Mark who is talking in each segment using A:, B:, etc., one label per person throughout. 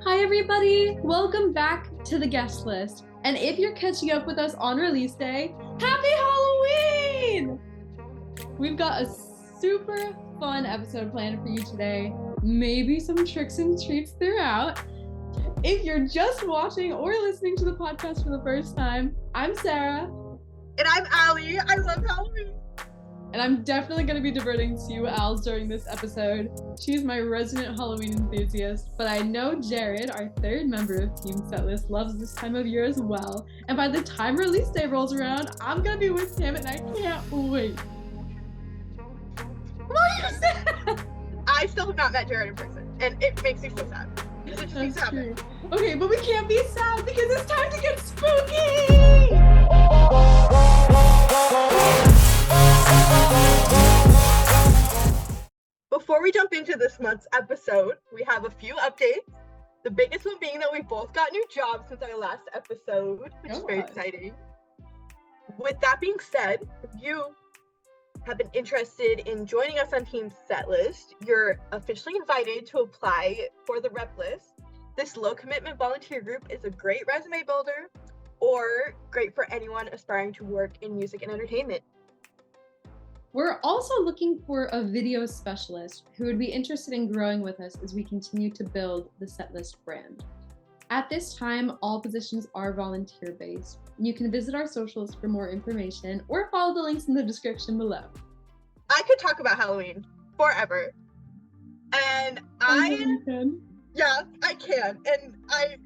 A: Hi everybody, welcome back to the guest list. And if you're catching up with us on release day, happy Halloween! We've got a super fun episode planned for you today. Maybe some tricks and treats throughout. If you're just watching or listening to the podcast for the first time, I'm Sarah.
B: And I'm Allie. I love Halloween.
A: And I'm definitely going to be diverting to you, Als, during this episode. She's my resident Halloween enthusiast, but I know Jared, our third member of Team Setlist, loves this time of year as well. And by the time release day rolls around, I'm going to be with him, and I can't wait. What are you saying?
B: I still have not met Jared in person, and it makes me so sad. It just needs to happen.
A: Okay, but we can't be sad because it's time to get spooky!
B: Before we jump into this month's episode, we have a few updates. The biggest one being that we both got new jobs since our last episode, which is very exciting. With that being said, if you have been interested in joining us on Team Setlist, you're officially invited to apply for the rep list. This low commitment volunteer group is a great resume builder or great for anyone aspiring to work in music and entertainment.
A: We're also looking for a video specialist who would be interested in growing with us as we continue to build the Setlist brand. At this time, all positions are volunteer-based. You can visit our socials for more information or follow the links in the description below.
B: I could talk about Halloween forever. And I can. And I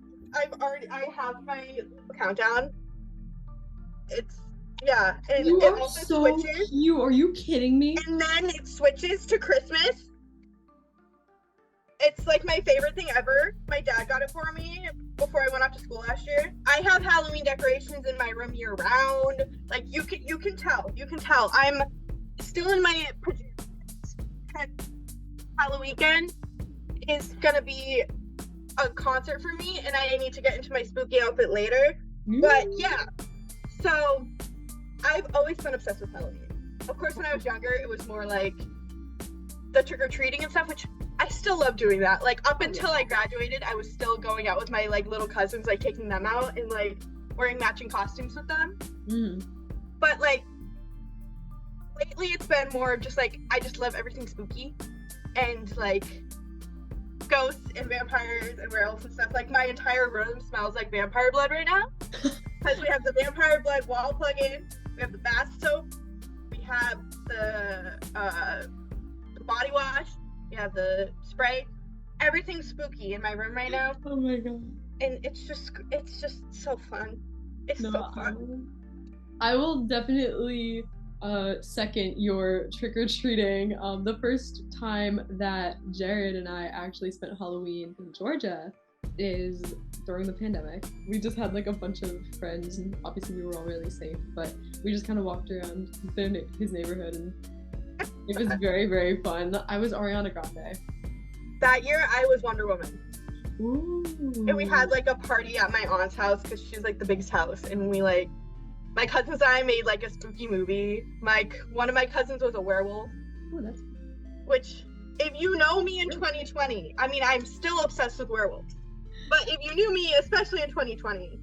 B: have my countdown. And
A: you
B: it
A: are
B: also
A: so
B: switches.
A: cute. Are you kidding me?
B: And then it switches to Christmas. It's like my favorite thing ever. My dad got it for me before I went off to school last year. I have Halloween decorations in my room year round. Like you can tell. I'm still in my pajamas. Halloween is gonna be a concert for me, and I need to get into my spooky outfit later. But yeah, so I've always been obsessed with Halloween. Of course, when I was younger, it was more like the trick-or-treating and stuff, which I still love doing that. Like up until I graduated, I was still going out with my like little cousins, like taking them out and like wearing matching costumes with them. But like lately, it's been more of just like I just love everything spooky and like ghosts and vampires and werewolves and stuff. Like my entire room smells like vampire blood right now because we have the vampire blood wall plug-in, we have the bath soap, we have the body wash, we have the spray. Everything's spooky in my room right now.
A: Oh my god!
B: And it's just so fun. It's so fun.
A: I will definitely second your trick-or-treating. The first time that Jared and I actually spent Halloween in Georgia is during the pandemic. We just had like a bunch of friends, and obviously we were all really safe, but we just kind of walked around his neighborhood, and it was very, very fun. I was Ariana Grande.
B: That year I was Wonder Woman.
A: Ooh.
B: And we had like a party at my aunt's house because she's like the biggest house, and we like my cousins and I made like a spooky movie. One of my cousins was a werewolf.
A: Oh, that's...
B: Which, if you know me in 2020, I mean, I'm still obsessed with werewolves. But if you knew me, especially in 2020,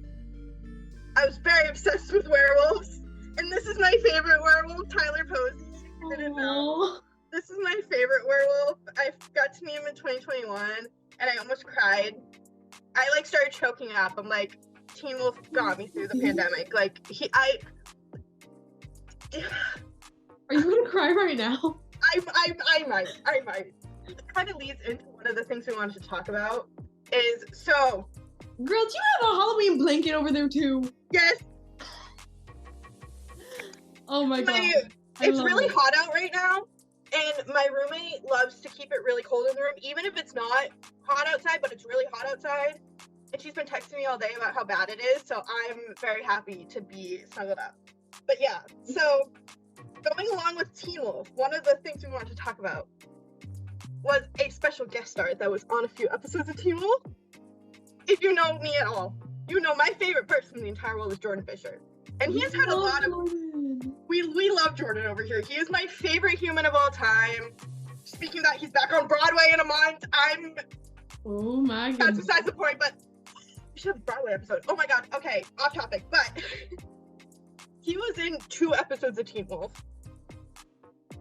B: I was very obsessed with werewolves. And this is my favorite werewolf, Tyler Posey. I didn't know. This is my favorite werewolf. I got to meet him in 2021, and I almost cried. I like started choking up. I'm like, Teen Wolf got me through the pandemic. Like
A: Are you gonna cry right now?
B: I might. It kind of leads into one of the things we wanted to talk about. Girl,
A: do you have a Halloween blanket over there too?
B: Yes.
A: Oh my god.
B: It's really hot out right now, and my roommate loves to keep it really cold in the room, even if it's not hot outside, but it's really hot outside. And she's been texting me all day about how bad it is, so I'm very happy to be snuggled up. But yeah, so going along with Teen Wolf, one of the things we wanted to talk about was a special guest star that was on a few episodes of Teen Wolf. Of you know me at all, you know my favorite person in the entire world is Jordan Fisher. And he has had a lot of... We love Jordan over here. He is my favorite human of all time. Speaking of that, he's back on Broadway in a month. I'm
A: Oh my
B: That's
A: goodness.
B: besides the point, but we should have a Broadway episode. Oh my god, okay, off topic, but he was in 2 episodes of Teen Wolf.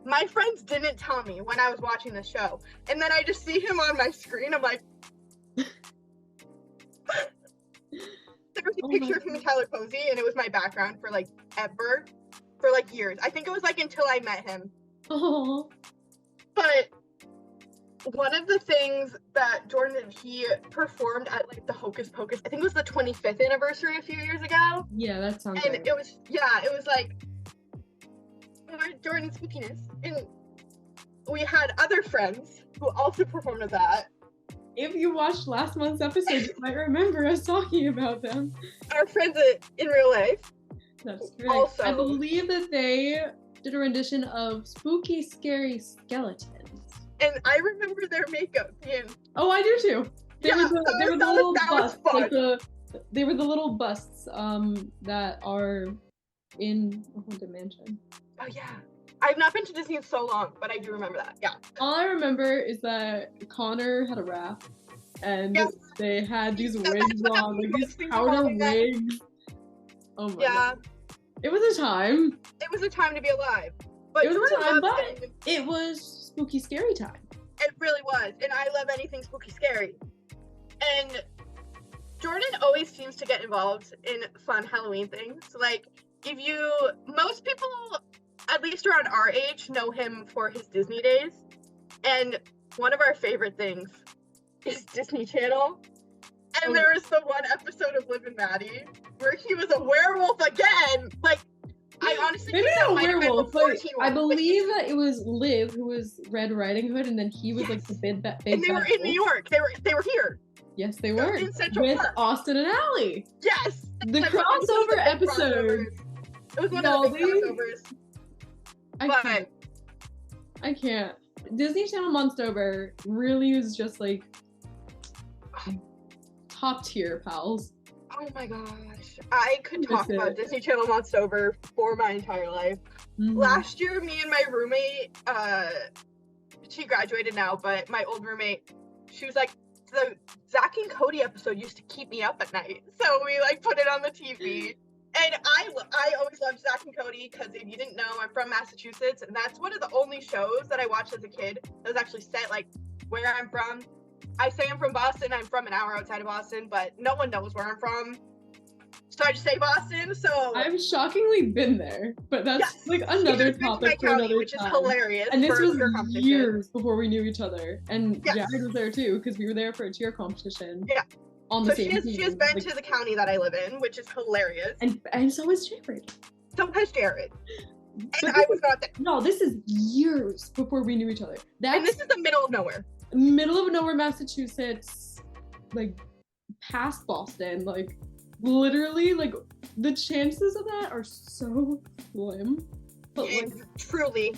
B: My friends didn't tell me when I was watching the show, and then I just see him on my screen. I'm like, there was a picture of him and Tyler Posey, and it was my background for like ever, for like years. I think it was like until I met him.
A: Oh.
B: But one of the things that Jordan did, he performed at like the Hocus Pocus, I think it was the 25th anniversary a few years ago.
A: Yeah, that sounds
B: And
A: right.
B: it was like Jordan's spookiness. And we had other friends who also performed at that.
A: If you watched last month's episode, you might remember us talking about them.
B: Our friends in real life.
A: That's correct.
B: Also,
A: I believe that they did a rendition of Spooky Scary Skeletons.
B: and I remember their makeup being.
A: Oh, I do too. They were the little busts.
B: Fun.
A: Like they were the little busts that are in a Haunted Mansion.
B: Oh yeah. I've not been to Disney in so long, but I do remember that. Yeah.
A: All I remember is that Connor had a wrap, and
B: Yes.
A: they had these
B: That's
A: wigs
B: what
A: on, like
B: happened.
A: these powder wigs. Oh my
B: Yeah.
A: god. It was a time.
B: It was a time to be alive. But
A: It was a
B: Jordan
A: time,
B: loved
A: but
B: it.
A: it was spooky scary time.
B: It really was. And I love anything spooky scary. And Jordan always seems to get involved in fun Halloween things. Like, most people, at least around our age, know him for his Disney days. And one of our favorite things is Disney Channel. And there was the one episode of Liv and Maddie where he was a werewolf again. Like, I honestly
A: Maybe
B: think that
A: not a
B: might have been
A: werewolf,
B: before
A: but
B: Teen
A: I
B: Wolf.
A: believe that it was Liv who was Red Riding Hood, and then he was like the big bad
B: And they were in New York. They were here.
A: Yes, they
B: They
A: were.
B: were in Central
A: With
B: Park.
A: Austin and Allie.
B: Yes.
A: The
B: Like, it was one of
A: crossover
B: the big
A: episode.
B: crossovers. It was one
A: No,
B: of the big crossovers.
A: I can't. Disney Channel Monstober really was just like top tier, pals.
B: Oh my gosh. I could talk
A: Miss
B: about
A: it.
B: Disney Channel Monstober for my entire life.
A: Mhm.
B: Last year, me and my roommate, she graduated now, but my old roommate, she was like, the Zach and Cody episode used to keep me up at night. So we like put it on the TV. And I always loved Zach and Cody because if you didn't know, I'm from Massachusetts, and that's one of the only shows that I watched as a kid that was actually set like where I'm from. I say I'm from Boston. I'm from an hour outside of Boston, but no one knows where I'm from. So I just say Boston. So
A: I've shockingly been there, but that's
B: yes,
A: like another
B: She's been to my
A: topic for
B: county,
A: another
B: which
A: time.
B: is hilarious.
A: And this
B: for
A: was
B: cheer competition.
A: years before we knew each other. And
B: Yes.
A: Jared was there too, because we were there for a cheer competition.
B: Yeah.
A: On the
B: So
A: same team.
B: she has been
A: Like,
B: to the county that I live in, which is hilarious.
A: and so is Jared.
B: So has Jared.
A: But
B: And I was not there.
A: No, this is years before we knew each other.
B: And
A: That's
B: this is the middle of nowhere.
A: middle of nowhere, Massachusetts, like past Boston, like literally, like the chances of that are so slim. But like
B: Truly.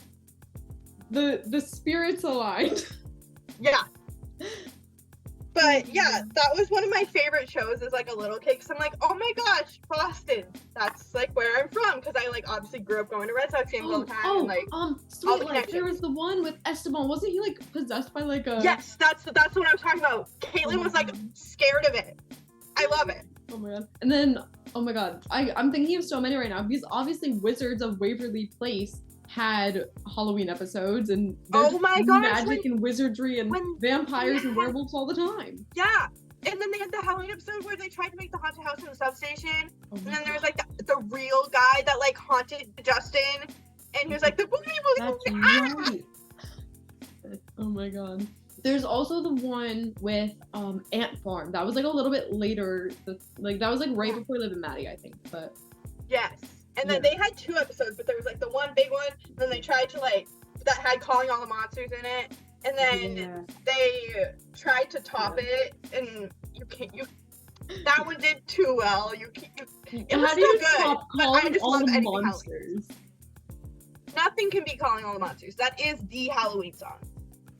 A: the spirits aligned.
B: Yeah. But yeah, that was one of my favorite shows as like a little kid. Cause I'm like, oh my gosh, Boston. That's like where I'm from. Cause I like obviously grew up going to Red Sox games all the time. And, like,
A: Sweet
B: all the
A: Life. There
B: connections.
A: was the one with Esteban. Wasn't he like possessed by like a?
B: yes, that's what I was talking about. Caitlin was like scared of it. I love it.
A: Oh my god. And then, oh my god, I'm thinking of so many right now because obviously Wizards of Waverly Place had Halloween episodes and there's
B: Oh my gosh,
A: magic and wizardry and
B: when
A: vampires
B: they
A: and
B: had-
A: werewolves all the time.
B: Yeah. And then they had the Halloween episode where they tried to make the haunted house in the substation.
A: Oh
B: And
A: my
B: then there was
A: God.
B: like the real guy that like haunted Justin. And he was like, the boogie,
A: That's
B: boogie, ah!
A: right. Oh my god. There's also the one with Ant Farm. That was like a little bit later. Like that was like right before Liv and Maddie, I think. But
B: Yes. And then
A: Yeah.
B: they had 2 episodes, but there was like the one big one, and then they tried to like that had calling all the monsters in it, and then
A: yeah.
B: they tried to top it, and that one did too well. It was
A: How do you
B: still good,
A: stop
B: but I
A: calling
B: just
A: all
B: love
A: the
B: anything Halloween.
A: monsters?
B: Nothing can be calling all the monsters. That is the Halloween song.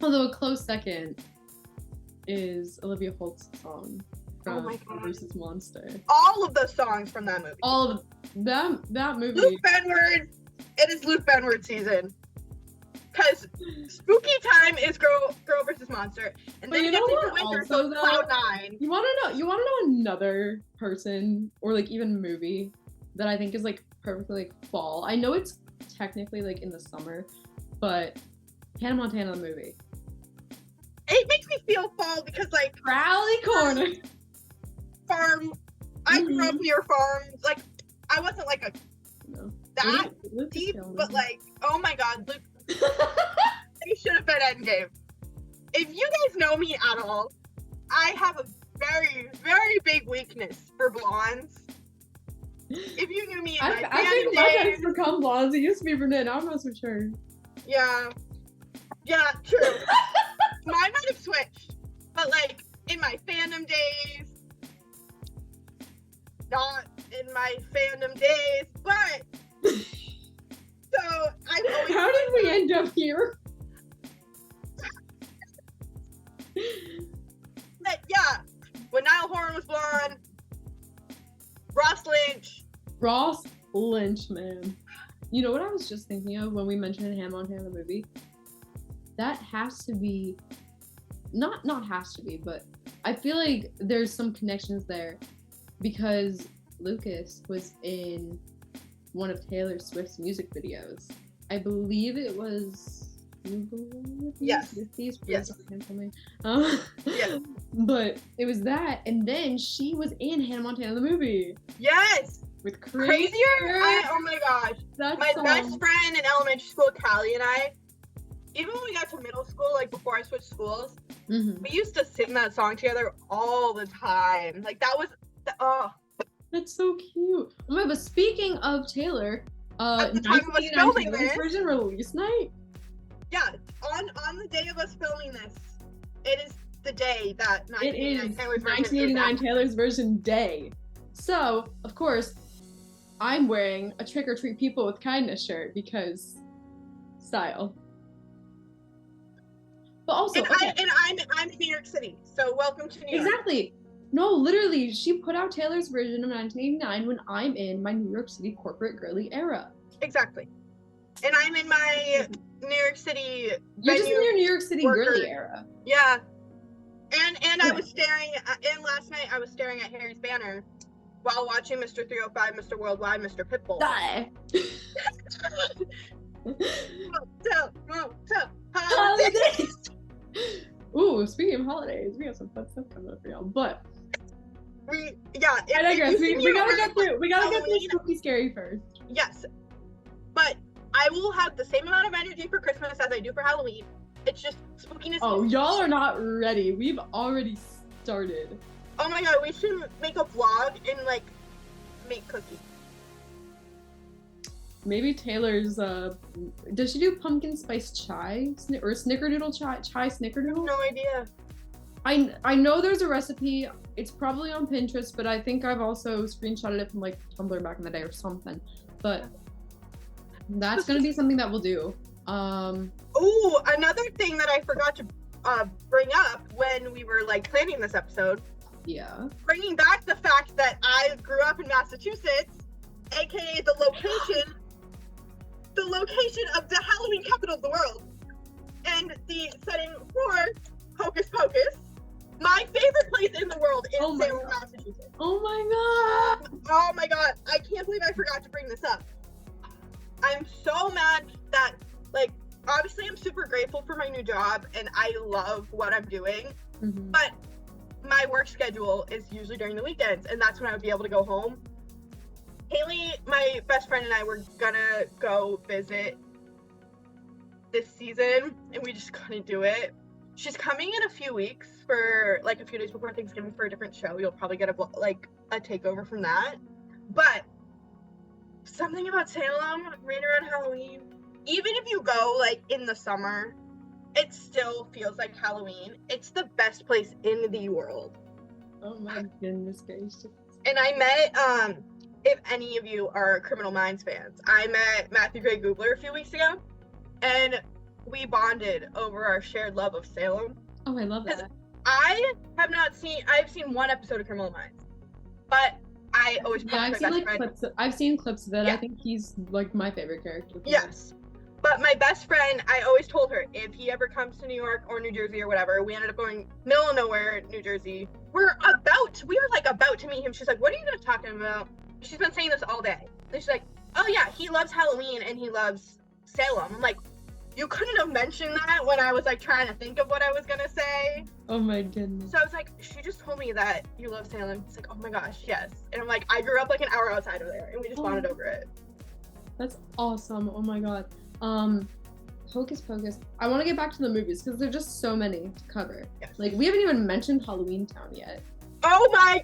A: Although a close second is Olivia Holt's song
B: Oh
A: from
B: my God.
A: versus Monster.
B: All of the songs from that movie.
A: All of that movie.
B: Luke Benward. It is Luke Benward season. Because spooky time is girl versus monster, and then
A: But
B: it
A: you
B: gets
A: know
B: into
A: what
B: winter,
A: also,
B: so it's
A: though?
B: Cloud9.
A: You wanna know another person or like even movie that I think is like perfectly like fall. I know it's technically like in the summer, but Hannah Montana the movie.
B: It makes me feel fall because like
A: Crowley Corner.
B: farm. I grew up near farms. Like I wasn't like a
A: No.
B: that
A: Luke
B: deep,
A: is
B: but like oh my god, Luke. He should have been Endgame. If you guys know me at all, I have a very, very big weakness for blondes. If you knew me in my
A: I think
B: fandom
A: my
B: days,
A: has become blondes. It used to be brunette. Now I'm not so sure.
B: yeah, true. Mine might have switched, but like in my fandom days, not in my fandom days, but so I've always.
A: How did we end up here?
B: But yeah, when Niall Horan was blonde, Ross
A: Lynch, man. You know what I was just thinking of when we mentioned Hannah Montana the movie? That has to be, not has to be, but I feel like there's some connections there because Lucas was in one of Taylor Swift's music videos. I believe it was
B: Yes.
A: Yes.
B: Yes.
A: Yeah. But it was that, and then she was in Hannah Montana the movie.
B: Yes.
A: With
B: Crazier? Oh my gosh. My best friend in elementary school, Callie, and I, even when we got to middle school, like before I switched schools, we used to sing that song together all the time. Like that was,
A: That's so cute. Oh my, but speaking of Taylor,
B: at the time of us filming this
A: version release night.
B: Yeah, on the day of us filming this, it is the day that
A: 1989 Taylor's version day. So, of course, I'm wearing a Trick or Treat People with Kindness shirt because style. But also,
B: I'm in New York City, so welcome to New York.
A: Exactly. No, literally, she put out Taylor's version of 1989 when I'm in my New York City corporate girly era.
B: Exactly. And I'm in my New York City.
A: You're just in your New York City girly era.
B: Yeah. And I was staring and last night I was staring at Harry's banner while watching Mr. 305, Mr. Worldwide, Mr. Pitbull.
A: Die.
B: Holidays.
A: Ooh, speaking of holidays, we have some fun stuff coming up for y'all. But
B: I
A: digress. We gotta get through spooky scary first.
B: Yes. But I will have the same amount of energy for Christmas as I do for Halloween. It's just spookiness.
A: Oh, y'all are not ready. We've already started.
B: Oh my god, we should make a vlog and like make cookies.
A: Maybe Taylor's does she do pumpkin spice chai or snickerdoodle chai snickerdoodle?
B: No idea.
A: I know there's a recipe. It's probably on Pinterest, but I think I've also screenshotted it from like Tumblr back in the day or something. But that's gonna be something that we'll do.
B: Oh, another thing that I forgot to bring up when we were like planning this episode.
A: Yeah.
B: Bringing back the fact that I grew up in Massachusetts, aka the location of the Halloween capital of the world, and the setting for Hocus Pocus. My favorite place in the world is Salem, Massachusetts.
A: Oh my god!
B: Oh my god! I can't believe I forgot to bring this up. I'm so mad that, like, obviously I'm super grateful for my new job and I love what I'm doing, but my work schedule is usually during the weekends, and that's when I would be able to go home. Haley, my best friend, and I were gonna go visit this season, and we just couldn't do it. She's coming in a few weeks for, like, a few days before Thanksgiving for a different show. You'll probably get a takeover from that. But something about Salem right around Halloween, even if you go, like, in the summer, it still feels like Halloween. It's the best place in the world.
A: Oh my goodness gracious.
B: And I met, if any of you are Criminal Minds fans, I met Matthew Gray Gubler a few weeks ago, and we bonded over our shared love of Salem.
A: Oh, I love that.
B: I've seen one episode of Criminal Minds, but I always
A: I've seen clips of it. Yeah. I think he's like my favorite character.
B: Yes. But my best friend, I always told her, if he ever comes to New York or New Jersey or whatever, we ended up going middle of nowhere, New Jersey. We were like about to meet him. She's like, what are you guys talking about? She's been saying this all day. And she's like, oh yeah, he loves Halloween and he loves Salem. I'm like, you couldn't have mentioned that when I was like trying to think of what I was gonna say.
A: Oh my goodness.
B: So I was like, she just told me that you love Salem. It's like, oh my gosh, yes. And I'm like, I grew up like an hour outside of there and we just bonded over it.
A: That's awesome. Oh my god. Hocus Pocus. I want to get back to the movies because there's just so many to cover.
B: Yes.
A: Like, we haven't even mentioned Halloween Town yet.
B: Oh my,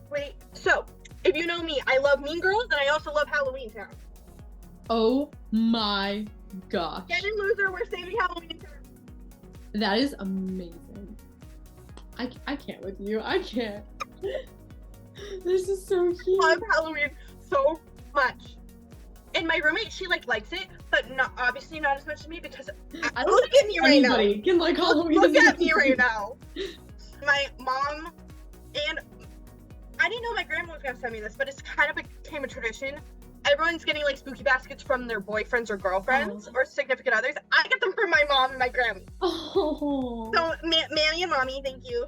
B: wait. So, if you know me, I love Mean Girls and I also love Halloween Town.
A: Oh my gosh.
B: Get in, loser, we're saving Halloween Town.
A: That is amazing. I can't with you. I can't. This is so cute.
B: I love Halloween so much. And my roommate, she likes it, but not obviously not as much as me because
A: I don't
B: look at me right now.
A: Anybody can like Halloween.
B: Look at me right now. My mom and I didn't know my grandma was gonna send me this, but it's kind of became a tradition. Everyone's getting like spooky baskets from their boyfriends or girlfriends or significant others. I get them from my mom and my grandma.
A: Oh.
B: So Manny and Mommy, thank you.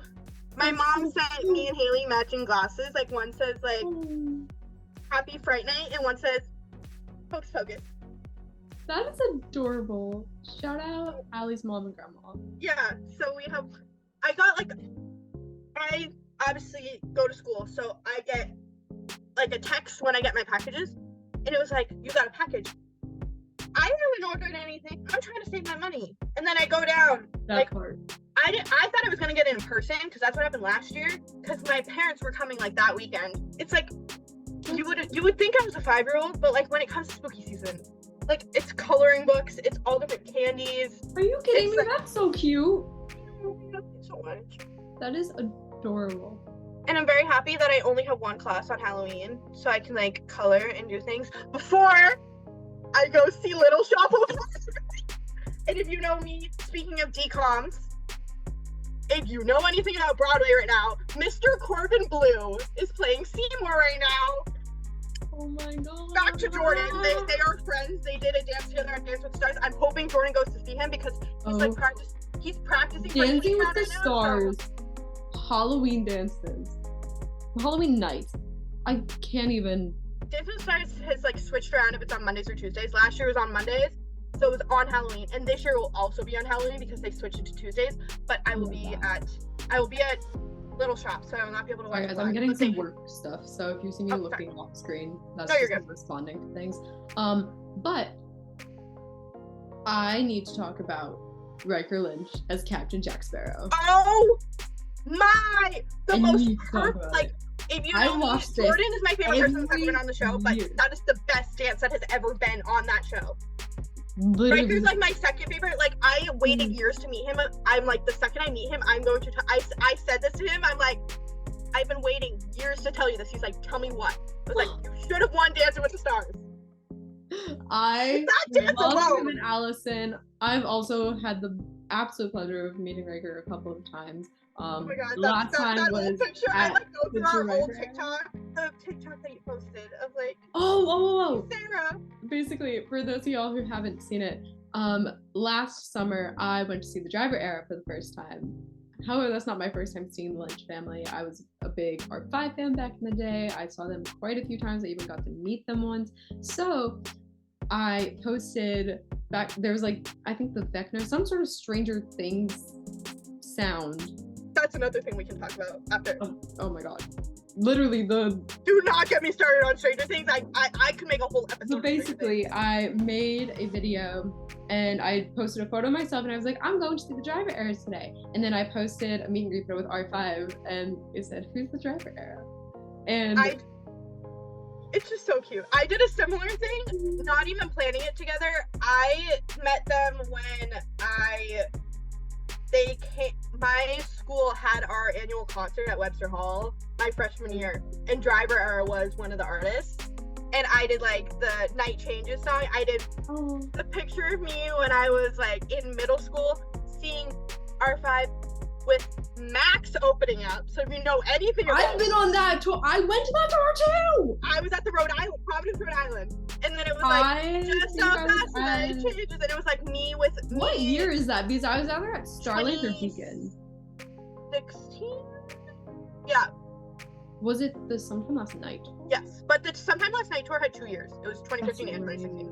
B: My mom sent me and Haley matching glasses. Like one says like Happy Fright Night and one says Hocus Pocus.
A: That is adorable. Shout out Allie's mom and grandma.
B: Yeah, so I obviously go to school, so I get like a text when I get my packages, and it was like, you got a package. I haven't ordered anything. I'm trying to save my money. And then I go down.
A: That part.
B: I thought I was gonna get it in person, because that's what happened last year, because my parents were coming like that weekend. It's like, you would think I was a 5-year-old, but like when it comes to spooky season, like it's coloring books, it's all different candies.
A: Are you kidding me? That's so cute.
B: So much.
A: That is adorable.
B: And I'm very happy that I only have one class on Halloween, so I can like color and do things before I go see Little Shop of Horrors. And if you know me, speaking of DComs, if you know anything about Broadway right now, Mr. Corbin Blue is playing Seymour right now.
A: Oh my god.
B: Back to Jordan. They are friends. They did a dance together on Dance with the Stars. I'm hoping Jordan goes to see him because he's practicing.
A: Dancing with the Stars. Halloween dances. Halloween nights. I can't even.
B: Dance with the Stars has like switched around if it's on Mondays or Tuesdays. Last year was on Mondays, so it was on Halloween, and this year will also be on Halloween because they switched it to Tuesdays. But I will be at Little Shop, so I will not be able to watch.
A: Alright, guys, I'm getting some work stuff, so if you see me looking off screen, that's just responding to things. But I need to talk about Riker Lynch as Captain Jack Sparrow.
B: Oh my! The most perfect, like, if you know me, Jordan is my favorite person that's ever been on the show, but that is the best dance that has ever been on that show.
A: Literally.
B: Riker's like my second favorite. Like, I waited years to meet him. I'm like, the second I meet him, I'm going to I said this to him. I'm like, I've been waiting years to tell you this. He's like, tell me what. I was like, you should have won Dancing with the Stars.
A: I love him and Allison. I've also had the absolute pleasure of meeting Riker a couple of times.
B: Oh my god,
A: last time
B: that
A: was
B: old picture.
A: at
B: I like go through our old
A: Riker.
B: the TikTok that you posted of like
A: Sarah. Basically, for those of y'all who haven't seen it, last summer I went to see the Driver Era for the first time. However, that's not my first time seeing the Lynch family. I was a big R5 fan back in the day. I saw them quite a few times. I even got to meet them once. So I posted back, there was like, I think the Vecna, some sort of Stranger Things sound.
B: That's another thing we can talk about after.
A: Oh my god. Literally do
B: not get me started on Stranger Things. I could make a whole episode.
A: So basically, I made a video and I posted a photo of myself and I was like, I'm going to see the Driver Era today. And then I posted a meet and greet with R5 and it said, who's the Driver Era? And
B: it's just so cute. I did a similar thing, not even planning it together. I met them when my school had our annual concert at Webster Hall my freshman year, and Driver Era was one of the artists, and I did like the Night Changes song. I did the picture of me when I was like in middle school, seeing R5 with Max opening up. So if you know anything about
A: I've been on that tour. I went to that tour too.
B: I was at the Providence, Rhode Island. And then it was like, just so fast, and then it changes, and it was like me with me.
A: What year is that? Because I was either at Starlight or Beacon.
B: 16? Yeah.
A: Was it the Sometime Last Night?
B: Yes, but the Sometime Last Night tour had 2 years. It was 2015 and 2016.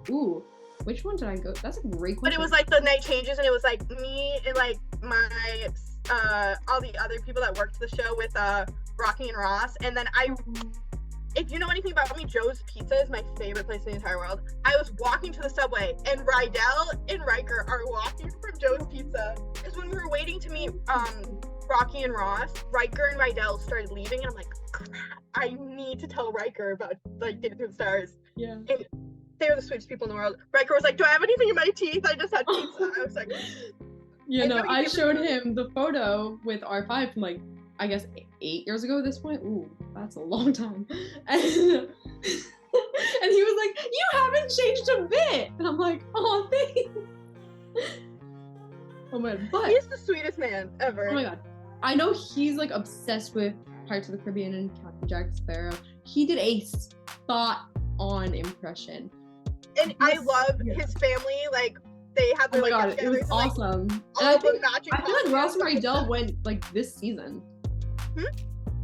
A: Ooh, which one did I go? That's a great question.
B: But it was like the night changes, and it was like me and like my all the other people that worked the show with Rocky and Ross, and then if you know anything about me, Joe's Pizza is my favorite place in the entire world. I was walking to the subway, and Rydell and Riker are walking from Joe's Pizza. Because when we were waiting to meet Rocky and Ross, Riker and Rydell started leaving, and I'm like, crap, I need to tell Riker about like Dancing with the Stars.
A: Yeah.
B: And they're the sweetest people in the world. Riker was like, do I have anything in my teeth? I just had pizza. I was like,
A: you know, I showed him the photo with R5 from like, I guess 8 years ago at this point. Ooh, that's a long time. And he was like, you haven't changed a bit. And I'm like, oh, thanks. Oh my god. But
B: he's the sweetest man ever.
A: Oh my god. I know he's like obsessed with Pirates of the Caribbean and Captain Jack Sparrow. He did a spot on impression.
B: And I love his family, like they had their
A: it was awesome.
B: Like,
A: I feel like Ross and Rydell went like this season.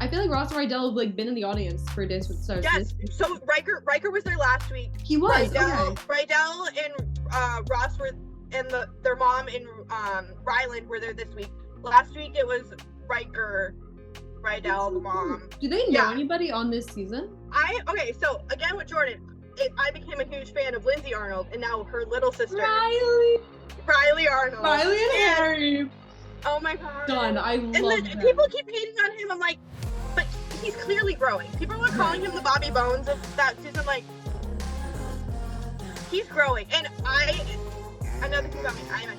A: I feel like Ross and Rydell have like been in the audience for Dance with the Stars.
B: Yes. So Riker was there last week.
A: He was.
B: Rydell and Ross were, and their mom and Ryland were there this week. Last week it was Riker, Rydell, the mom.
A: Do they know anybody on this season?
B: So again with Jordan, I became a huge fan of Lindsay Arnold, and now her little sister Riley Arnold.
A: Riley and Harry.
B: Oh my god.
A: Done. I love
B: And people keep hating on him. I'm like, but he's clearly growing. People were calling him the Bobby Bones of that season. Like, he's growing. And another thing about me, I am a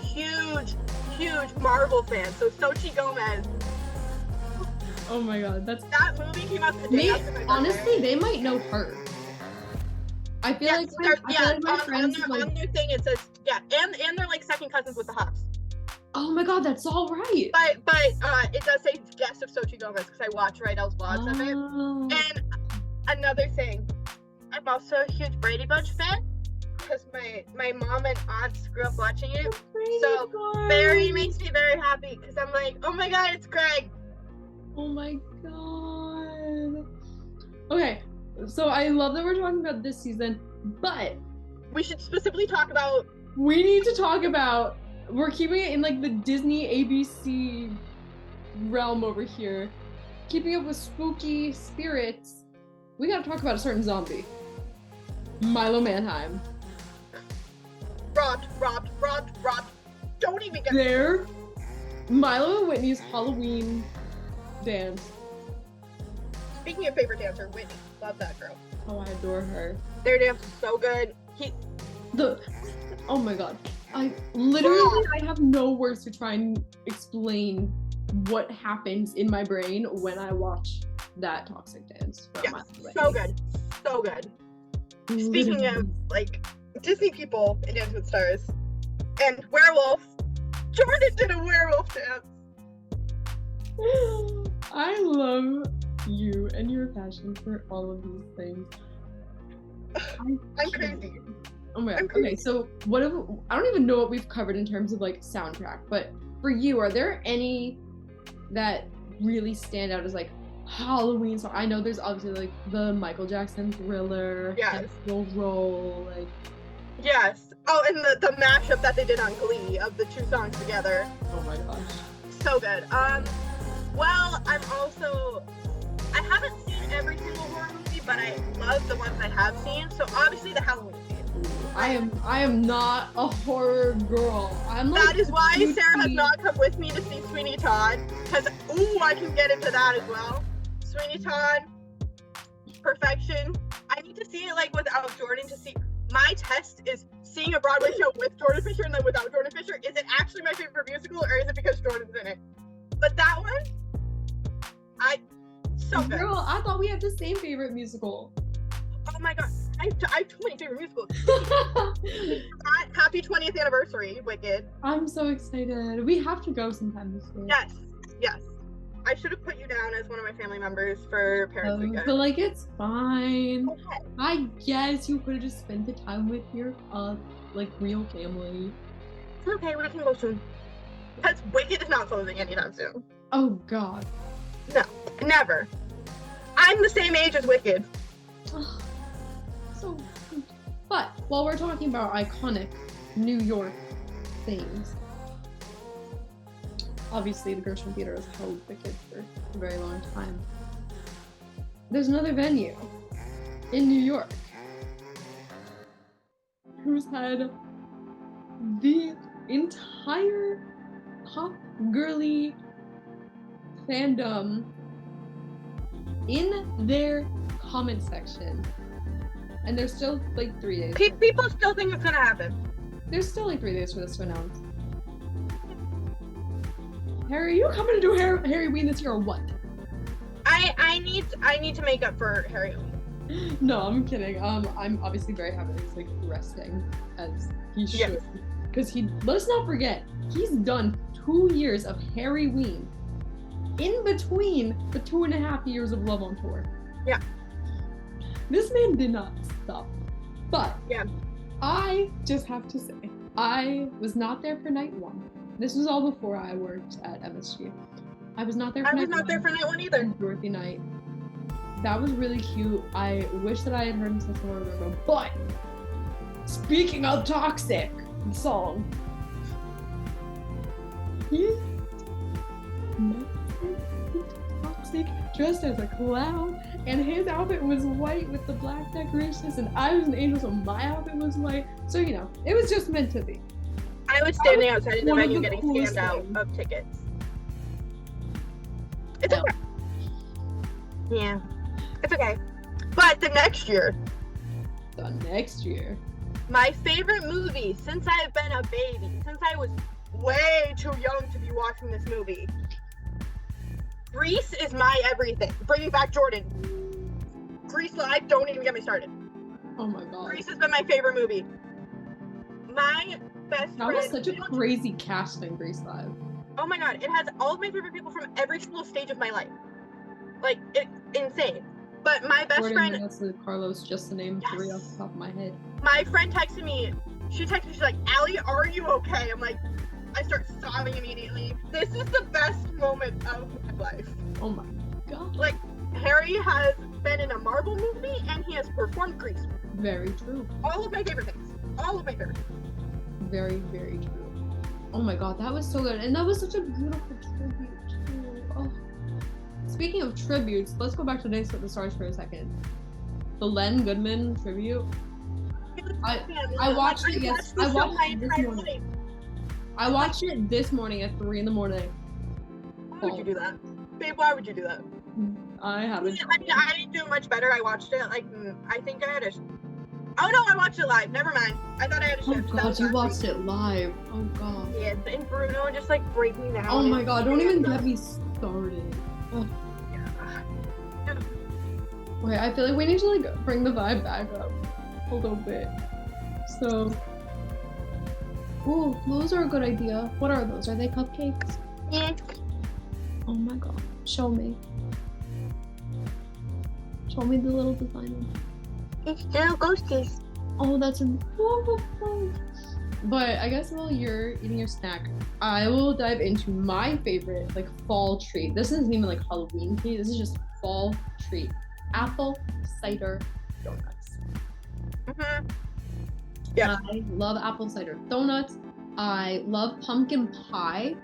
B: huge Marvel fan. So Xochitl Gomez.
A: Oh my god,
B: that movie came out the day after my birthday.
A: Honestly, they might know her. I feel like my friends
B: on their thing it says and they're like second cousins with the Huffs.
A: Oh my god, that's all right.
B: But it does say guest of Xochitl Gomez because I watch Rydell's vlogs of it. And another thing, I'm also a huge Brady Bunch fan because my mom and aunts grew up watching it. So Barry makes me very happy because I'm like, oh my god, it's Greg.
A: Oh my god. Okay, so I love that we're talking about this season, but
B: we should specifically talk about.
A: We need to talk about. We're keeping it in like the Disney ABC realm over here. Keeping up with spooky spirits. We gotta talk about a certain zombie. Milo Manheim.
B: Robbed. Don't even get
A: there. Milo and Whitney's Halloween dance.
B: Speaking of favorite dancer, Whitney. Love that girl.
A: Oh, I adore her.
B: Their dance is so good.
A: Oh my god. I literally I have no words to try and explain what happens in my brain when I watch that Toxic Dance.
B: Yeah, so good. So good. Speaking of like Disney people in Dance with Stars and werewolf, Jordan did a werewolf dance.
A: I love you and your passion for all of these things.
B: I'm crazy.
A: Oh my god. Okay, so I don't even know what we've covered in terms of like soundtrack, but for you, are there any that really stand out as like Halloween song? I know there's obviously like the Michael Jackson Thriller, Roll, like.
B: Yes. Oh, and the mashup that they did on Glee of the two songs together.
A: Oh my gosh.
B: So good. Well, I haven't seen every single horror movie, but I love the ones I have seen. So obviously the Halloween scene.
A: I am not a horror girl.
B: That is why Sarah has not come with me to see Sweeney Todd. Because I can get into that as well. Sweeney Todd, perfection. I need to see it like without Jordan to see. My test is seeing a Broadway show with Jordan Fisher and then without Jordan Fisher. Is it actually my favorite musical or is it because Jordan's in it? But that one, so good.
A: Girl, I thought we had the same favorite musical.
B: Oh my god. I have too many favorite musicals. Happy 20th anniversary, Wicked.
A: I'm so excited. We have to go sometime this year.
B: Yes. I should have put you down as one of my family members for Parents Weekend.
A: But like, it's fine.
B: Okay.
A: I guess you could have just spent the time with your like real family.
B: It's okay, we can go soon. Because Wicked is not closing anytime soon.
A: Oh god.
B: No, never. I'm the same age as Wicked.
A: So cute. But while we're talking about iconic New York things, obviously the Gershwin Theater has held Wicked for a very long time. There's another venue in New York who's had the entire pop girly fandom in their comment section. And there's still like 3 days.
B: People still think it's gonna happen.
A: There's still like 3 days for this to announce. Harry, are you coming to do Harry Ween this year or what?
B: I need to make up for Harry Ween.
A: No, I'm kidding. I'm obviously very happy he's like resting as he should. Because let's not forget, he's done 2 years of Harry Ween in between the 2.5 years of Love on Tour.
B: Yeah.
A: This man did not stop. But
B: yeah,
A: I just have to say, I was not there for night 1. This was all before I worked at MSG. I was not there for night 1.
B: I was not there for night 1 either.
A: Dorothy night. That was really cute. I wish that I had heard him since more ago. But speaking of toxic song, he's toxic, dressed as a clown, and his outfit was white with the black decorations, and I was an angel, so my outfit was white. So you know, it was just meant to be.
B: I was standing outside of the venue getting scammed out of tickets. It's okay. Yeah, it's okay. But the next year, my favorite movie since I have been a baby, since I was way too young to be watching this movie, Grease is my everything. Bringing back Jordan. Grease Live, don't even get me started.
A: Oh my god.
B: Grease has been my favorite movie. My best friend.
A: That was such a crazy cast in Grease Live.
B: Oh my god, it has all of my favorite people from every single stage of my life. Like, it's insane. But my best friend.
A: Vanessa, Carlos, just to name 3 off the top of my head.
B: My friend texted me. She's like, Allie, are you okay? I'm like, I start sobbing immediately. This is the best moment of my life.
A: Oh my god.
B: Like, Harry has been in a Marvel movie and he has performed Grease.
A: Very true.
B: All of my favorite things.
A: Very, very true. Oh my god, that was so good. And that was such a beautiful tribute too. Oh. Speaking of tributes, let's go back to Days with the Stars for a second. The Len Goodman tribute. I watched it this morning. I watched it this morning at 3 a.m.
B: Why would you do that? Babe, why would you do that?
A: I haven't.
B: I mean, I didn't do much better. I watched it, like, I think I had a... Oh no, I watched it live. Never mind. I thought I had a shift.
A: Oh god, you watched it live. Oh god.
B: Yeah, and Bruno just, like, break me down.
A: Oh my god, don't even get me started. Oh.
B: Yeah.
A: Wait, I feel like we need to, like, bring the vibe back up a little bit. So... Oh, those are a good idea. What are those? Are they cupcakes?
B: Yeah.
A: Oh my god. Show me. Show me the little design.
B: It's little ghosties.
A: Oh, that's adorable. But I guess while you're eating your snack, I will dive into my favorite, like, fall treat. This isn't even like Halloween treat. This is just fall treat. Apple cider donuts.
B: Mm-hmm. Yeah.
A: I love apple cider donuts. I love pumpkin pie.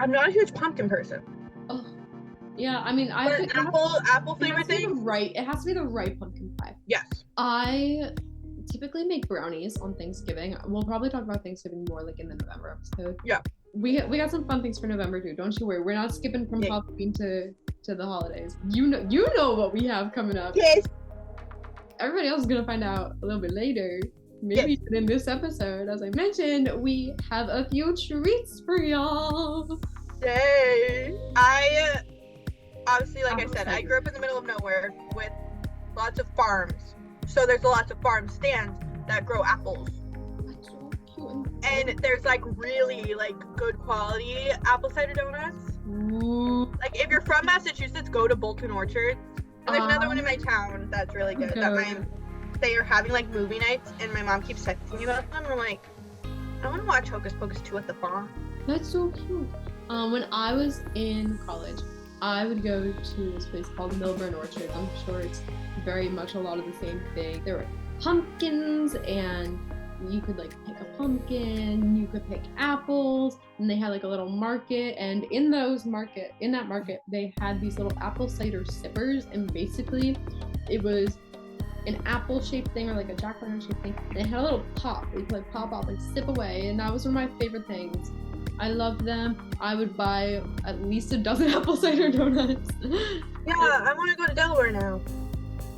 B: I'm not a huge pumpkin person.
A: Oh, yeah. I mean,
B: apple flavor thing.
A: It has to be the right pumpkin pie.
B: Yes.
A: I typically make brownies on Thanksgiving. We'll probably talk about Thanksgiving more like in the November episode.
B: Yeah.
A: We got some fun things for November too. Don't you worry. We're not skipping from Halloween to the holidays. You know what we have coming up.
B: Yes.
A: Everybody else is gonna find out a little bit later. Maybe even in this episode, as I mentioned, we have a few treats for y'all.
B: Yay! I obviously, like I said, I grew up in the middle of nowhere with lots of farms. So there's lots of farm stands that grow apples.
A: That's so cute.
B: And there's like really like good quality apple cider donuts.
A: Ooh.
B: Like if you're from Massachusetts, go to Bolton Orchard. And there's another one in my town that's really good.
A: Okay.
B: They are having like movie nights, and my mom keeps texting me about them. And I'm like, I want to watch Hocus Pocus 2 at the farm.
A: That's so cute. When I was in college, I would go to this place called Milburn Orchard. I'm sure it's very much a lot of the same thing. There were pumpkins, and you could like pick a pumpkin, you could pick apples, and they had like a little market, and in that market, they had these little apple cider sippers, and basically it was an apple-shaped thing or like a jack-o'-lantern-shaped thing, and it had a little pop. You could like pop out, like sip away, and that was one of my favorite things. I loved them. I would buy at least a dozen apple cider donuts.
B: Yeah, I want to go to Delaware now.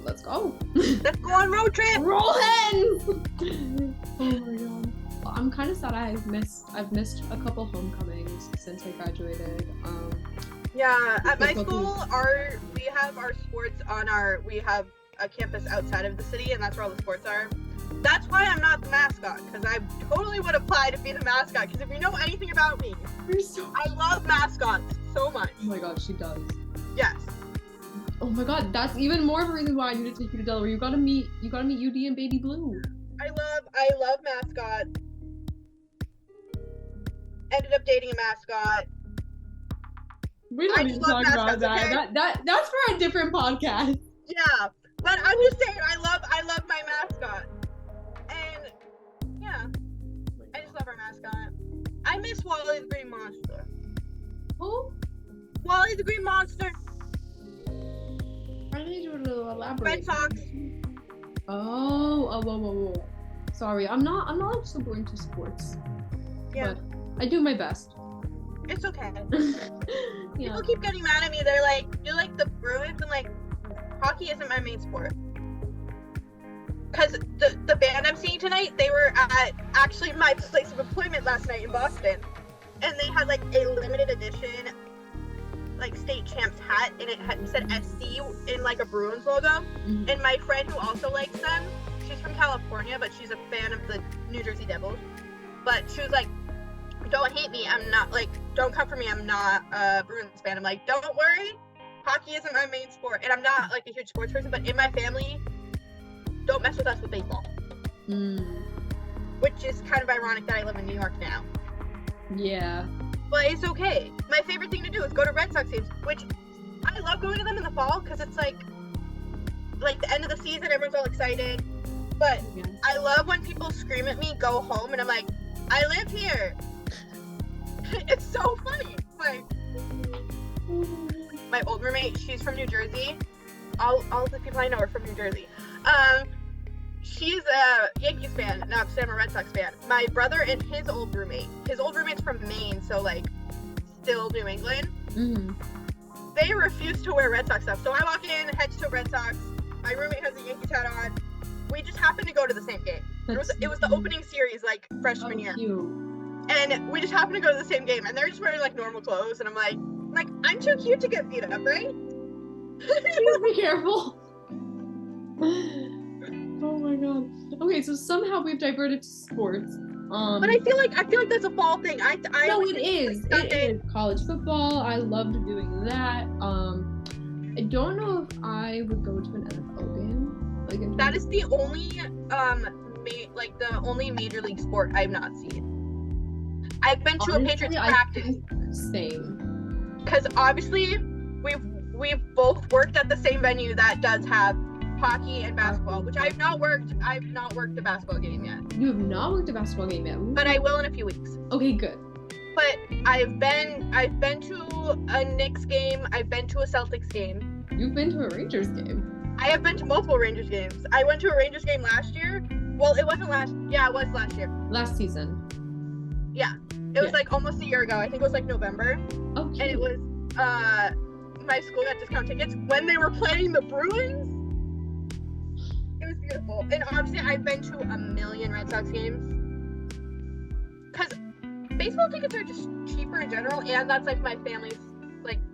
A: Let's go.
B: Let's go on road trip.
A: Roll hens. Oh my god. Well, I'm kind of sad I've missed a couple homecomings since I graduated.
B: Yeah, at my school, we have our sports we have a campus outside of the city, and that's where all the sports are. That's why I'm not the mascot, because I totally would apply to be the mascot, because if you know anything about me, I love mascots so much.
A: Oh my god, she does.
B: Yes.
A: Oh my god, that's even more of a reason why I need to take you to Delaware. You gotta meet UD and Baby Blue.
B: I love mascots. Ended up dating a mascot.
A: We don't need to talk about that.
B: Okay?
A: That's for a different podcast.
B: Yeah, but I'm just saying, I love my mascot. And yeah, I just love our mascot. I miss Wally the Green Monster.
A: Who?
B: Wally the Green Monster.
A: I need you to elaborate.
B: Red Sox.
A: Whoa. Sorry, I'm not like super into sports.
B: Yeah.
A: But I do my best.
B: It's okay.
A: Yeah.
B: People keep getting mad at me. They're like, "You like the Bruins?" I'm like, hockey isn't my main sport. Cause the band I'm seeing tonight, they were at actually my place of employment last night in Boston, and they had like a limited edition, like state champs hat, and it said SC in like a Bruins logo. Mm-hmm. And my friend who also likes them, she's from California, but she's a fan of the New Jersey Devils. But she was like, "Don't hate me. I'm not like, don't come for me. I'm not a Bruins fan." I'm like, "Don't worry. Hockey isn't my main sport, and I'm not like a huge sports person, but in my family, don't mess with us with baseball." Which is kind of ironic that I live in New York now.
A: Yeah.
B: But it's okay. My favorite thing to do is go to Red Sox games, which I love going to them in the fall because it's like the end of the season, everyone's all excited. But yes. I love when people scream at me, "Go home," and I'm like, I live here. It's so funny. Like, my old roommate, she's from New Jersey. All the people I know are from New Jersey. She's a Yankees fan, and obviously I'm a Red Sox fan. My brother and his old roommate's from Maine, so like still New England. Mm-hmm. They refuse to wear Red Sox stuff. So I walk in, head to Red Sox. My roommate has a Yankees hat on. We just happened to go to the same game. It was the opening series, like freshman year. Cute. And we just happened to go to the same game, and they're just wearing like normal clothes, and I'm like I'm too cute to get beat up, right?
A: Please be careful. Oh my god. Okay, so somehow we've diverted to sports.
B: But I feel like that's a fall thing.
A: No, it is. It is college football. I loved doing that. I don't know if I would go to an NFL game. Like
B: that is the only the only major league sport I've not seen. I've been to a Patriots practice.
A: Same.
B: Because obviously we've both worked at the same venue that does have hockey and basketball, which I've not worked a basketball game yet.
A: You have not worked a basketball game yet?
B: But I will in a few weeks.
A: Okay, good.
B: But I've been to a Knicks game, I've been to a Celtics game.
A: You've been to a Rangers game?
B: I have been to multiple Rangers games. I went to a Rangers game last year. Well, it wasn't it was last year.
A: Last season.
B: Yeah. It was like almost a year ago. I think it was like November.
A: Okay.
B: And it was my school got discount tickets when they were playing the Bruins. It was beautiful. And obviously I've been to a million Red Sox games. Because baseball tickets are just cheaper in general, and that's like my family's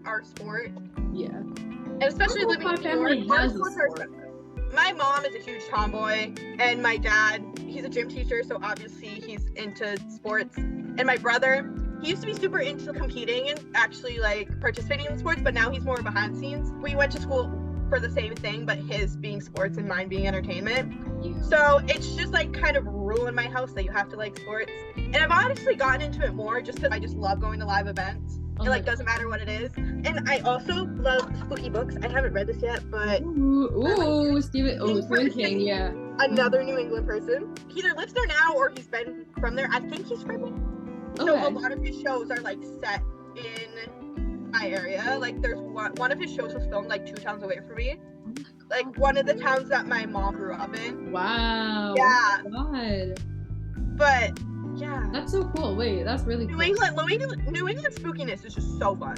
B: our sport.
A: Yeah.
B: And especially living in New York, our sports are expensive. my mom is a huge tomboy, and my dad, he's a gym teacher, so obviously he's into sports. And my brother, he used to be super into competing and actually like participating in sports, but now he's more behind the scenes. We went to school for the same thing, but his being sports and mine being entertainment. So it's just like kind of a rule in my house that you have to like sports. And I've honestly gotten into it more just because I just love going to live events. It like doesn't matter what it is. And I also love spooky books. I haven't read this yet, but
A: Stephen King, yeah.
B: Another New England person. He either lives there now or he's been from there. I think he's from there. So a lot of his shows are like set in my area. Like there's one of his shows was filmed like 2 towns away from me. Like one of the towns that my mom grew up in.
A: Wow.
B: Yeah.
A: Oh my God.
B: But yeah.
A: That's so cool. Wait, that's really cool.
B: New England spookiness is just so fun.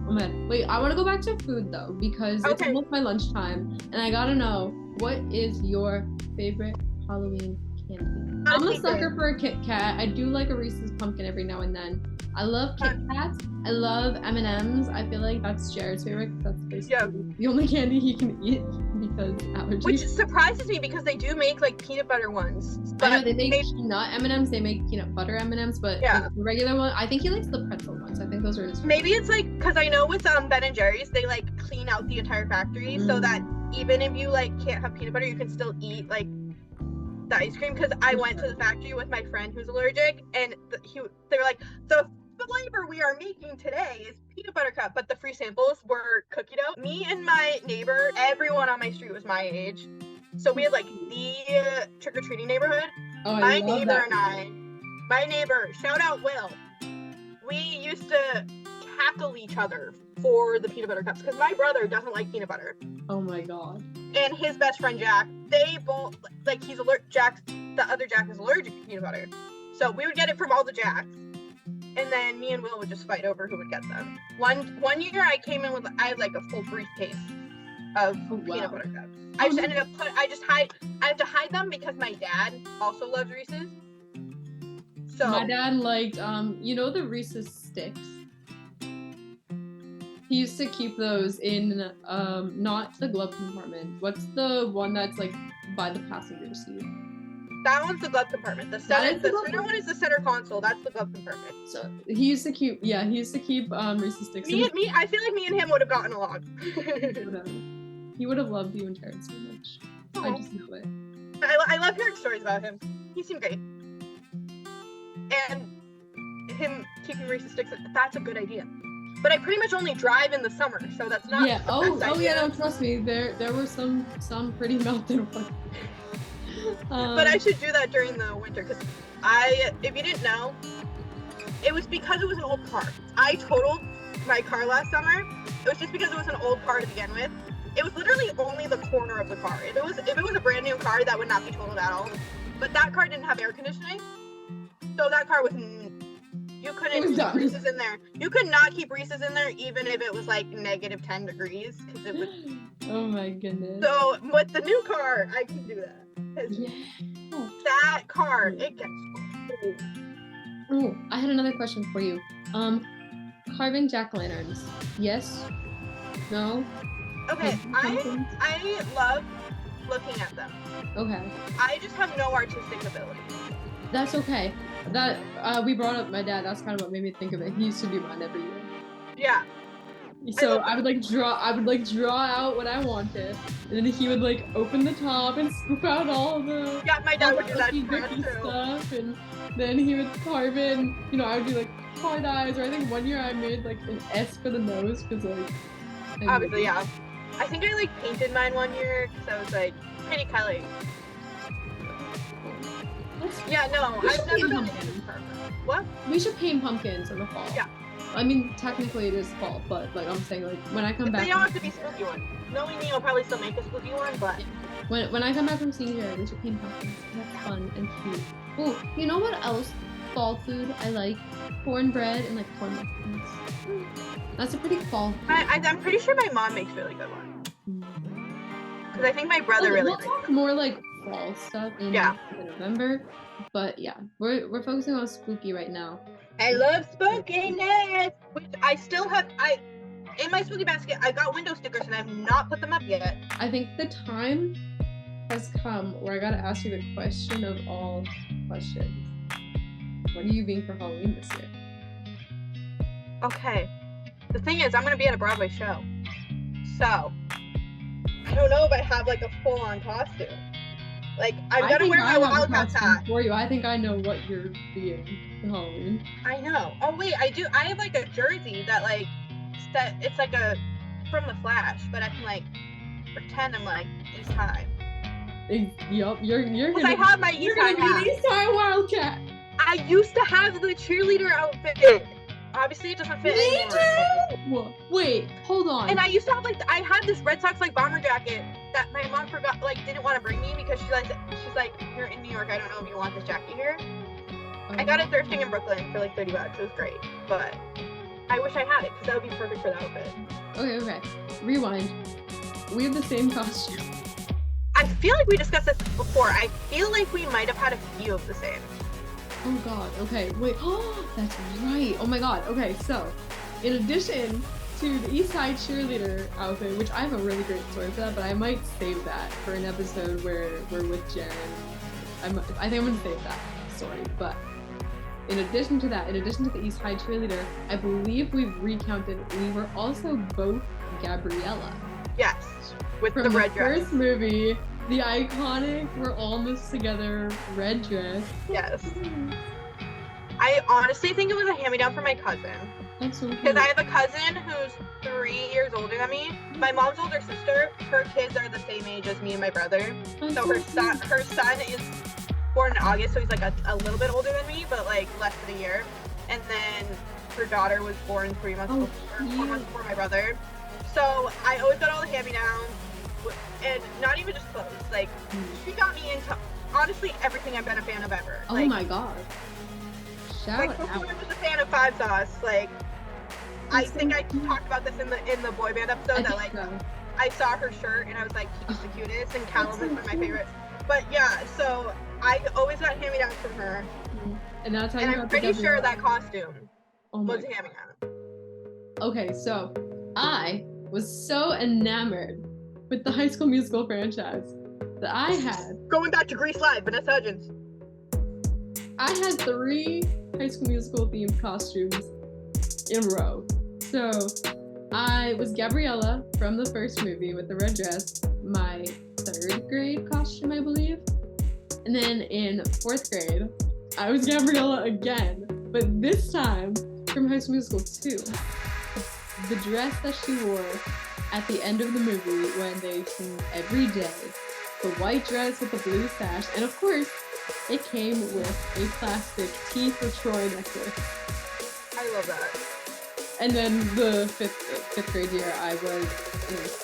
A: Oh man. Wait, I want to go back to food though, because it's almost my lunchtime, and I gotta know, what is your favorite Halloween candy? I'm a sucker for a Kit Kat. I do like a Reese's Pumpkin every now and then. I love Kit Kats. I love M&Ms. I feel like that's Jared's favorite. That's basically the only candy he can eat because allergies.
B: Which surprises me because they do make like peanut butter ones.
A: But I know they make peanut M&Ms. They make peanut butter M&Ms. But the regular one, I think he likes the pretzel ones. I think those are his favorite.
B: Maybe it's like, because I know with Ben and Jerry's, they like clean out the entire factory so that even if you like can't have peanut butter, you can still eat like the ice cream. Because I went to the factory with my friend who's allergic, and they were like, the flavor we are making today is peanut butter cup, but the free samples were cookie dough. Me and my neighbor, everyone on my street was my age, so we had like the trick-or-treating neighborhood. My neighbor, shout out Will, we used to tackle each other for the peanut butter cups because my brother doesn't like peanut butter.
A: Oh my God.
B: And his best friend Jack, they both like, he's allergic. The other Jack is allergic to peanut butter, so we would get it from all the Jacks. And then me and Will would just fight over who would get them. One year I came in with, I had like a full briefcase of peanut butter cups. I just ended up I have to hide them because my dad also loves Reese's. So
A: my dad liked you know the Reese's sticks? He used to keep those in not the glove compartment. What's the one that's like by the passenger seat?
B: That one's the glove compartment. The center one is the center console. That's the glove compartment.
A: So he used to keep Reese's sticks.
B: I feel like me and him would have gotten along.
A: He would have loved you and Jared so much.
B: Aww.
A: I just know it.
B: I love hearing stories about him. He seemed great. And him keeping Reese's sticks, that's a good idea. But I pretty much only drive in the summer, so that's not the best idea.
A: No, trust me. There were some pretty melted ones.
B: But I should do that during the winter because if you didn't know, it was because it was an old car. I totaled my car last summer. It was just because it was an old car to begin with. It was literally only the corner of the car. If it was a brand new car, that would not be totaled at all. But that car didn't have air conditioning, so that car was. You couldn't keep Reese's in there. You could not keep Reese's in there even if it was like negative 10 degrees because it would.
A: Oh my goodness.
B: So with the new car, I can do that. That car, it gets cold.
A: Oh, I had another question for you. Carving jack-o'-lanterns. Yes? No?
B: Okay, I love looking at them.
A: Okay.
B: I just have no artistic ability.
A: That's okay. That we brought up my dad. That's kind of what made me think of it. He used to do mine every year.
B: Yeah.
A: So I would draw out what I wanted, and then he would like open the top and scoop out all the
B: my dad would do that too.
A: Stuff, and then he would carve in. You know, I would do like hard eyes, or I think one year I made like an S for the nose because like.
B: Obviously, yeah. I think I like painted mine one year because I was like pretty Kelly. Yeah, no, I've never done anything perfect. What?
A: We should paint pumpkins in the fall.
B: Yeah.
A: I mean, technically it is fall, but like I'm saying, like when I come back.
B: They don't have to be spooky ones. Knowing me, I'll probably still make a spooky one, but.
A: Yeah. When I come back from senior, we should paint pumpkins. That's fun and cute. Oh, you know what else? Fall food I like? Cornbread and like corn muffins. That's a pretty fall food.
B: I'm pretty sure my mom makes really good ones. Because I think my brother really likes
A: it. More like fall stuff in November. But yeah, we're focusing on spooky right now.
B: I love spookiness! Which I still have, in my spooky basket, I got window stickers and I have not put them up yet.
A: I think the time has come where I gotta ask you the question of all questions. What are you being for Halloween this year?
B: Okay. The thing is, I'm gonna be at a Broadway show. So, I don't know if I have like a full-on costume. Like, I'm gonna wear my Wildcats hat.
A: For you, I think I know what you're being for Halloween.
B: I know. Oh wait, I do. I have like a jersey that like it's like a from the Flash, but I can like pretend I'm like East High.
A: Yup, you're gonna.
B: I have my East High hat.
A: East High Wildcat.
B: I used to have the cheerleader outfit. Obviously, it doesn't fit anymore.
A: Me too. Wait, hold on.
B: And I used to have I had this Red Sox like bomber jacket that my mom forgot, like didn't want to bring me because she's like, you're in New York. I don't know if you want this jacket here. I got it thrifting in Brooklyn for like $30. It was great, but I wish I had it because that would be perfect for the outfit.
A: Okay. Rewind. We have the same costume.
B: I feel like we discussed this before. I feel like we might have had a few of the same.
A: Oh god, okay, wait, oh, that's right, oh my god, okay, so, in addition to the East Side cheerleader outfit, which I have a really great story for that, but I might save that for an episode where we're with Jen. I think I'm gonna save that story, but in addition to that, in addition to the East Side cheerleader, I believe we've recounted, we were also both Gabriella.
B: Yes, with
A: from
B: the red dress.
A: First movie. The iconic We're Almost Together red dress.
B: Yes. I honestly think it was a hand-me-down for my cousin.
A: That's so cool.
B: Because I have a cousin who's 3 years older than me. My mom's older sister, her kids are the same age as me and my brother. So her son is born in August, so he's like a little bit older than me, but like less than a year. And then her daughter was born 4 months before my brother. So I always got all the hand-me-downs. And not even just clothes, like, she got me into, honestly, everything I've been a fan of ever.
A: Oh
B: like,
A: my god. Shout out.
B: Before I was a fan of Five Sauce, like, I think I talked about this in the boy band episode, that, like, so. I saw her shirt, and I was like, she's the cutest, and Callum is one of my favorites. But, yeah, so, I always got hand-me-downs from her.
A: And that's how
B: and I'm pretty sure that costume was a hand-me-down.
A: Okay, so, I was so enamored with the High School Musical franchise that I had.
B: Going back to Grease Live, Vanessa Hudgens.
A: I had 3 High School Musical themed costumes in a row. So I was Gabriella from the first movie with the red dress, my 3rd grade costume, I believe. And then in 4th grade, I was Gabriella again, but this time from High School Musical 2. The dress that she wore at the end of the movie when they sing Every Day, the white dress with the blue sash, and of course, it came with a plastic T for Troy necklace.
B: I love that.
A: And then the fifth grade year, I was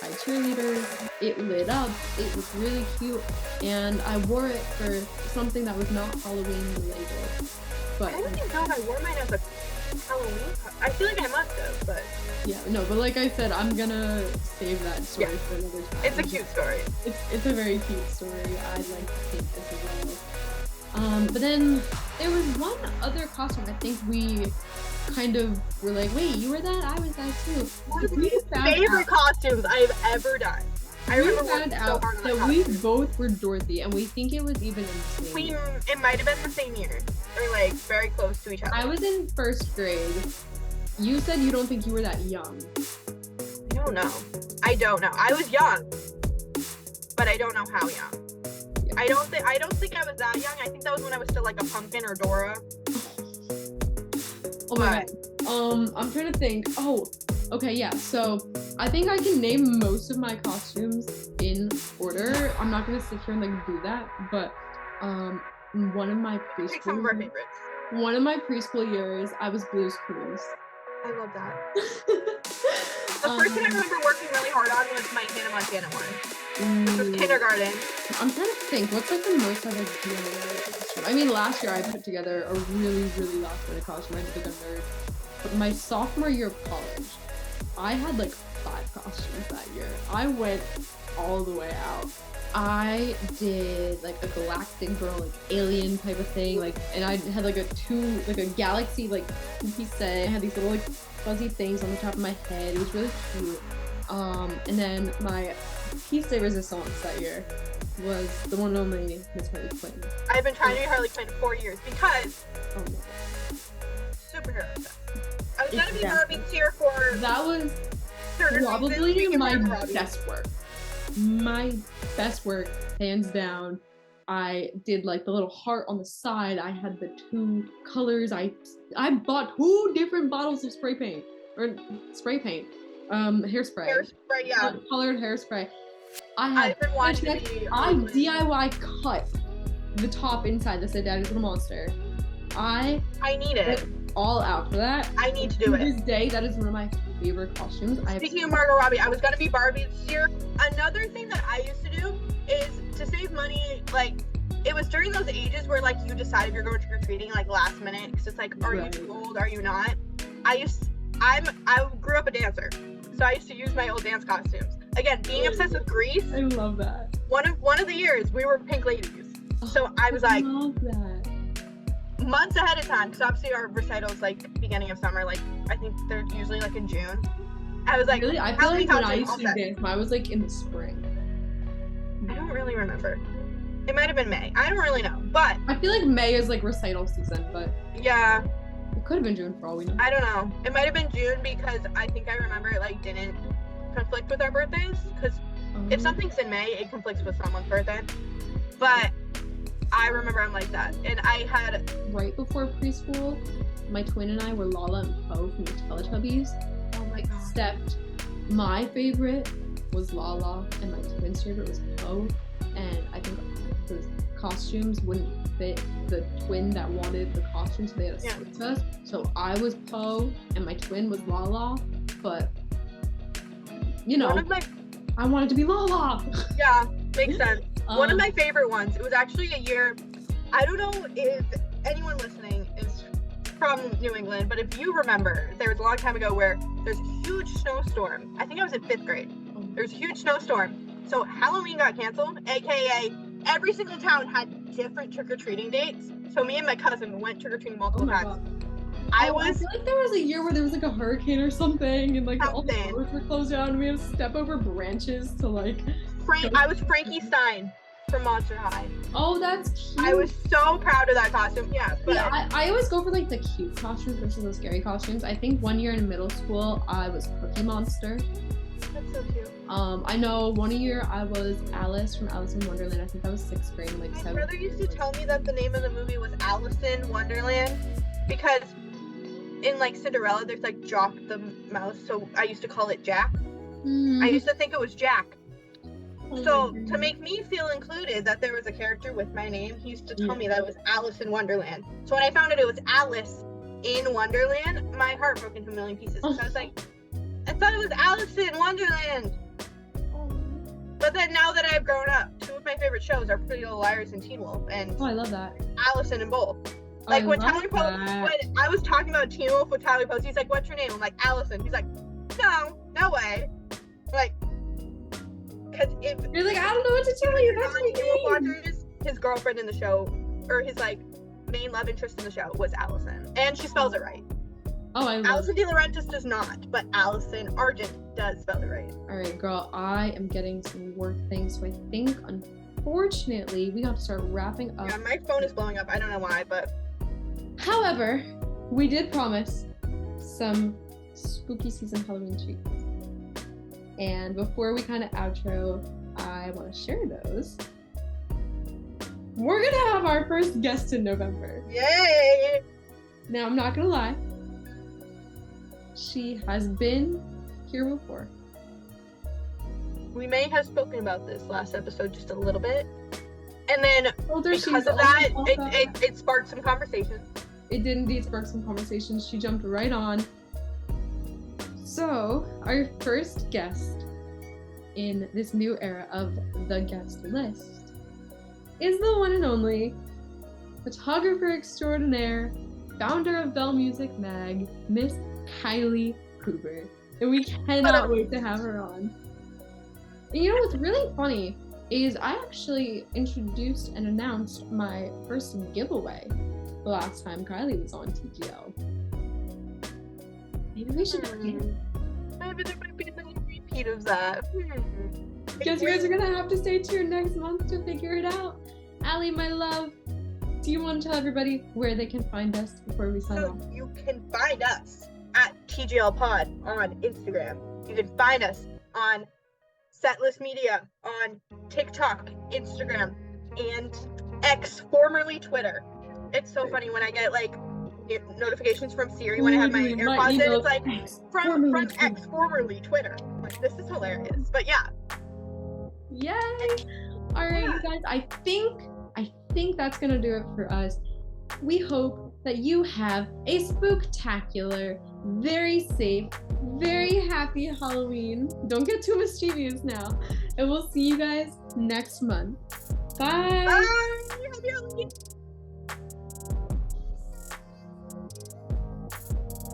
A: a cheerleader. It lit up, it was really cute, and I wore it for something that was not Halloween related. But
B: I don't even know if I wore mine as a Halloween. I feel like I must have, but
A: yeah, no, but like I said, I'm gonna save that story for another time.
B: It's a cute story.
A: It's a very cute story. I'd like to take this as well. But then there was one other costume. I think we kind of were like, wait, you were that? I was that too.
B: One of my favorite costumes I've ever done. I remember
A: found out that we both were Dorothy, and we think it was even in the same year.
B: It might have been the same year, or like very close to each other.
A: I was in 1st grade. You said you don't think you were that young.
B: I don't know. I was young, but I don't know how young. Yeah. I don't think I was that young. I think that was when I was still like a pumpkin or Dora.
A: Oh my god. I'm trying to think. Oh, okay, yeah. So I think I can name most of my costumes in order. I'm not gonna sit here and like do that, but one of my
B: preschool some of our favorites.
A: One of my preschool years, I was Blue's Clues.
B: I love that. The first thing I remember working really hard on was my Hannah Montana one, which was kindergarten.
A: I'm trying to think, what's like the most I've ever done in a costume? I mean, last year I put together a really, really last minute costume. I'm a big nerd. But my sophomore year of college, I had like 5 costumes that year. I went all the way out. I did like a galactic girl, like alien type of thing, like, and I had like a galaxy like 2-piece set. I had these little like fuzzy things on the top of my head. It was really cute. And then my piece de resistance that year was the one and only Miss Harley Quinn.
B: I've been trying to be Harley Quinn for 4 years because superhero stuff. I was gonna be Barbie's here for
A: that was probably my best work. My best work, hands down. I did like the little heart on the side. I had the 2 colors. I bought 2 different bottles of hairspray.
B: Hairspray, yeah.
A: Colored hairspray. I DIY cut the top inside that said Daddy's Little Monster. I
B: need it.
A: All out for that.
B: I need to do it.
A: To this day, that is one of my favorite costumes.
B: Speaking of Margot Robbie, I was gonna be Barbie this year. Another thing that I used to do is to save money, like, it was during those ages where, like, you decide if you're going trick-or-treating, like, last minute, because it's like, are you too old, are you not? I grew up a dancer, so I used to use my old dance costumes. Again, being obsessed with Grease.
A: I love that.
B: One of the years, we were Pink Ladies. So I was like,
A: love that.
B: Months ahead of time, because obviously our recitals, like, beginning of summer, like, I think they're usually, like, in June. I was like,
A: really? I feel like when I used to dance, I was like in the spring.
B: I don't really remember. It might have been May. I don't really know, but
A: I feel like May is like recital season, but
B: yeah,
A: it could have been June for all we know.
B: I don't know. It might have been June because I think I remember it like didn't conflict with our birthdays. Because if something's in May, it conflicts with someone's birthday. But I remember I'm like that, and I had
A: right before preschool, my twin and I were Lala and Poe from the Teletubbies.
B: Oh my god.
A: Except my favorite was Lala and my twin's favorite was Poe, and I think the costumes wouldn't fit the twin that wanted the costume, so they had to switch us. So I was Poe and my twin was Lala, but you know, I wanted to be Lala.
B: Yeah, makes sense. One of my favorite ones, it was actually a year, I don't know if anyone listening is from New England, but if you remember, there was a long time ago where there's a huge snowstorm. I think I was in 5th grade. There's a huge snowstorm. So Halloween got canceled, aka every single town had different trick-or-treating dates. So me and my cousin went trick-or-treating multiple times. I feel
A: like there was a year where there was like a hurricane or something, and like all the roads were closed down, and we had to step over branches to like.
B: I was Frankie Stein from Monster High.
A: Oh, that's cute.
B: I was so proud of that costume. Yeah, but
A: yeah, I always go for like the cute costumes versus the scary costumes. I think one year in middle school I was Cookie Monster.
B: That's so cute.
A: I know one year I was Alice from Alice in Wonderland. I think I was 6th grade, like 7th.
B: My brother used to tell me that the name of the movie was Alice in Wonderland because in like Cinderella there's like Jock the mouse, so I used to call it Jack. I used to think it was Jack. So to make me feel included that there was a character with my name, he used to tell me that it was Alice in Wonderland. So when I found out it was Alice in Wonderland, my heart broke into a million pieces. So I was like, I thought it was Alice in Wonderland. But then now that I've grown up, 2 of my favorite shows are Pretty Little Liars and Teen Wolf, and
A: I love that.
B: Allison and both. Like when Tyler Post, when I was talking about Teen Wolf with Tyler Post, he's like, "What's your name?" I'm like, "Allison." He's like, "No way." Like, because if
A: you're like, I don't know what to tell you. That's my
B: name. Watchers, his girlfriend in the show, or his like main love interest in the show was Allison, and she spells it right.
A: Oh, I love
B: Allison De Laurentiis does not, but Allison Argent does spell it right.
A: All right, girl, I am getting some work things, so I think, unfortunately, we have to start wrapping up.
B: Yeah, my phone is blowing up. I don't know why, but.
A: However, we did promise some spooky season Halloween treats. And before we kind of outro, I want to share those. We're going to have our first guest in November.
B: Yay!
A: Now, I'm not going to lie. She has been here before.
B: We may have spoken about this last episode just a little bit. And then because of that, it sparked some conversations.
A: It did indeed spark some conversations. She jumped right on. So, our first guest in this new era of the guest list is the one and only photographer extraordinaire, founder of Bell Music Mag, Miss Kylie Cooper. And we cannot wait to have her on. And you know what's really funny is I actually introduced and announced my first giveaway the last time Kylie was on TGL. Maybe we should
B: Maybe there might be a repeat of that.
A: Guess you guys are gonna have to stay tuned next month to figure it out. Allie, my love, do you want to tell everybody where they can find us before we sign off?
B: You can find us at TGL Pod on Instagram. You can find us on Setlist Media on TikTok, Instagram, and X, formerly Twitter. It's so funny when I get like notifications from Siri when I have my AirPods in. It's like from X, formerly Twitter. Like, this is hilarious. But yeah.
A: Yay! All right, you guys. I think that's gonna do it for us. We hope that you have a spooktacular, very safe, very happy Halloween. Don't get too mischievous now. And we'll see you guys next month. Bye!
B: Bye! Happy Halloween!